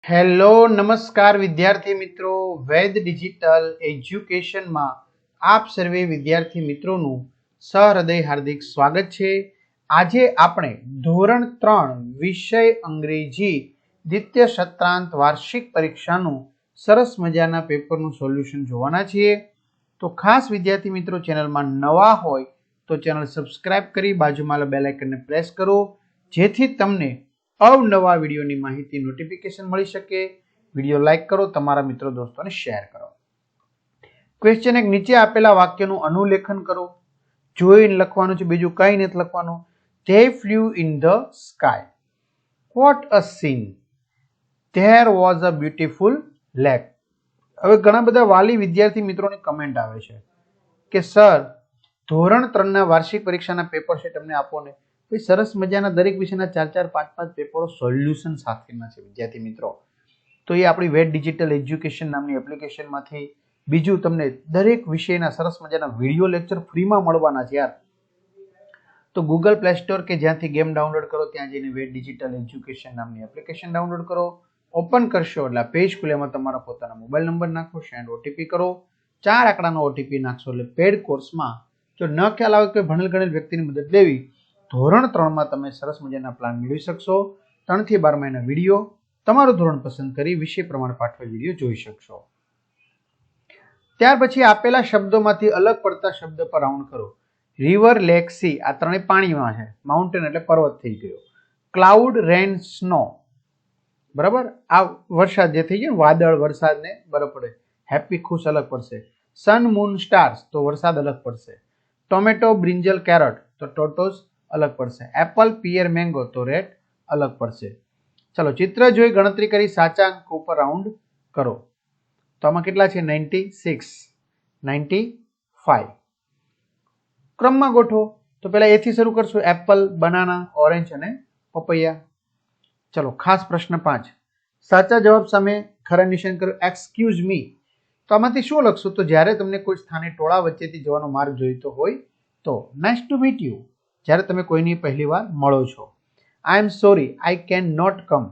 Hello નમસ્કાર વિદ્યાર્થી મિત્રો, વેદ ડિજિટલ એજ્યુકેશનમાં આપ સર્વે વિદ્યાર્થી મિત્રોનું સહૃદય હાર્દિક સ્વાગત છે। આજે આપણે ધોરણ 3 વિષય અંગ્રેજી દ્વિતીય સત્રાંત વાર્ષિક પરીક્ષાનું સરસ મજાના પેપરનું સોલ્યુશન જોવાના છીએ। તો ખાસ વિદ્યાર્થી મિત્રો ચેનલમાં નવા હોય તો ચેનલ સબસ્ક્રાઇબ કરી બાજુમાં બેલ આઇકનને પ્રેસ કરો, જેથી તમને અવનવા વિડીયોની માહિતી નોટિફિકેશન મળી શકે। વિડીયો લાઈક કરો, તમારા મિત્રો દોસ્તોને શેર કરો। ક્વેશ્ચન એક, નીચે આપેલા વાક્યનું અનુલેખન કરો। જોઈને લખવાનું છે, બીજું કંઈ નથી લખવાનું। They flew in the sky. What a scene. There was a beautiful lake. હવે ઘણા બધા વાલી વિદ્યાર્થી મિત્રોની કમેન્ટ આવે છે કે સર ધોરણ 3 ના વાર્ષિક પરીક્ષાના પેપર છે તમને આપો ને। સરસ મજાના દરેક વિષયના 4-4, 5-5 પેપરો સોલ્યુશન સાથેના છે વિદ્યાર્થી મિત્રો। તો એ આપણી વેદ ડિજિટલ એજ્યુકેશન નામની એપ્લિકેશનમાંથી, બીજું તમને દરેક વિષયના સરસ મજાના વિડીયો લેક્ચર ફ્રીમાં મળવાના છે યાર। તો ગૂગલ પ્લે સ્ટોર કે જ્યાંથી ગેમ ડાઉનલોડ કરો ત્યાં જઈને વેદ ડિજિટલ એજ્યુકેશન નામની એપ્લિકેશન ડાઉનલોડ કરો। ઓપન કરશો એટલે પેજ ખુલે, એમાં તમારા પોતાના મોબાઈલ નંબર નાખો, સેન્ડ ઓટીપી કરો, 4 આંકડાનો ઓટીપી નાખશો એટલે પેડ કોર્સમાં જો ન ખ્યાલ આવે કે ભણેલ ગણેલ વ્યક્તિની મદદ લેવી, ધોરણ 3 માં તમે સરસ મજાના પ્લાન મેળવી શકશો। 3 થી 12 મહિના વિડીયો તમારું ધોરણ પસંદ કરી વિષય પ્રમાણે પાઠવેલ વિડીયો જોઈ શકશો। ત્યાર પછી આપેલા શબ્દોમાંથી અલગ પડતા શબ્દ પર રાઉન્ડ કરો। રિવર, લેક, સી આ ત્રણેય પાણીમાં છે। માઉન્ટેન એટલે પર્વત થઈ ગયો। ક્લાઉડ, રેન, સ્નો બરાબર, આ વરસાદ જે થઈ ગયો, વાદળ, વરસાદ ને બરફ પડે। હેપી ખુશ અલગ પડશે। સન, મૂન, સ્ટાર્સ તો વરસાદ અલગ પડશે। ટોમેટો, બ્રિંજલ, કેરટ તો ટોટોસ અલગ પડશે। એપલ, પિયર, મેંગો તો રેડ અલગ પડશે। ચલો ચિત્ર જોઈ ગણતરી કરી સાચા અંક ઉપર રાઉન્ડ કરો। તો આમાં કેટલા છે? 96, 95। ક્રમમાં ગોઠવો, તો પહેલા એ થી શરૂ કરશું, એપલ, બનાના, ઓરેન્જ અને પપૈયા। ચલો ખાસ પ્રશ્ન 5, સાચા જવાબ સામે ખરા નિશાન કરો। એક્સક્યુઝ મી, તો આમાંથી શું લખશું? તો જ્યારે તમને કોઈ સ્થાને ટોળા વચ્ચેથી જવાનો માર્ગ જોઈતો હોય તો નાઇસ ટુ મીટ યુ, જ્યારે તમે કોઈની પહેલી વાર મળો છો। I am sorry I can not come,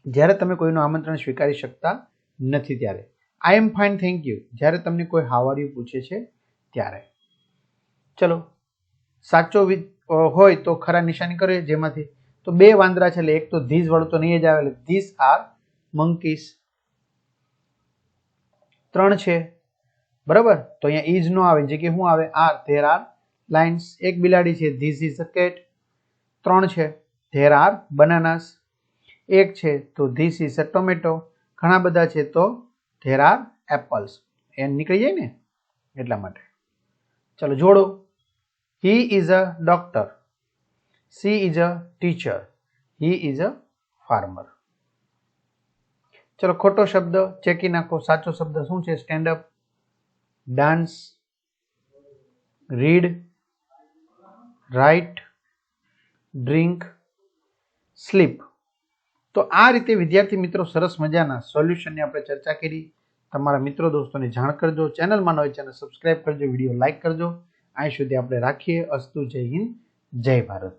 જ્યારે તમે કોઈનું આમંત્રણ સ્વીકારી શકતા નથી ત્યારે। I am fine thank you, જ્યારે તમને કોઈ હાઉ આર યુ પૂછે છે ત્યારે। ચલો સાચો હોય તો ખરા નિશાની કરીએ, જેમાંથી તો 2 વાંદરા છે એટલે એક તો ધીસ વાળું તો નહીં જ આવે, એટલે ધીસ આર મંકીસ। 3 છે બરાબર, તો અહીંયા ઇઝ નો આવે, જે કે શું આવે? Are, there are lines. એક બિલાડી છે, ધીસ ઇઝ અ કેટ। 3 છે, ધેર આર બનાનાસ। 1 છે તો ધીસ ઇઝ અ ટોમેટો। ઘણા બધા છે તો ધેર આર એપલ્સ। એ નીકળી જાય ને એટલા માટે। ચલો જોડો। He is a doctor, she is a teacher, he is a farmer. ચલો ખોટો શબ્દ ચેકી નાખો। સાચો શબ્દ શું છે? Stand up, dance, read, write, drink, sleep. તો આ રીતે વિદ્યાર્થી મિત્રો સરસ મજાના સોલ્યુશનની આપણે ચર્ચા કરી। તમારા મિત્રો દોસ્તોને જાણ કરજો। ચેનલમાં ન હોય ચેનલ સબસ્ક્રાઇબ કરજો, વિડીયો લાઇક કરજો। અહીં સુધી આપણે રાખીએ। અસ્તુ, જય હિન્દ, જય ભારત।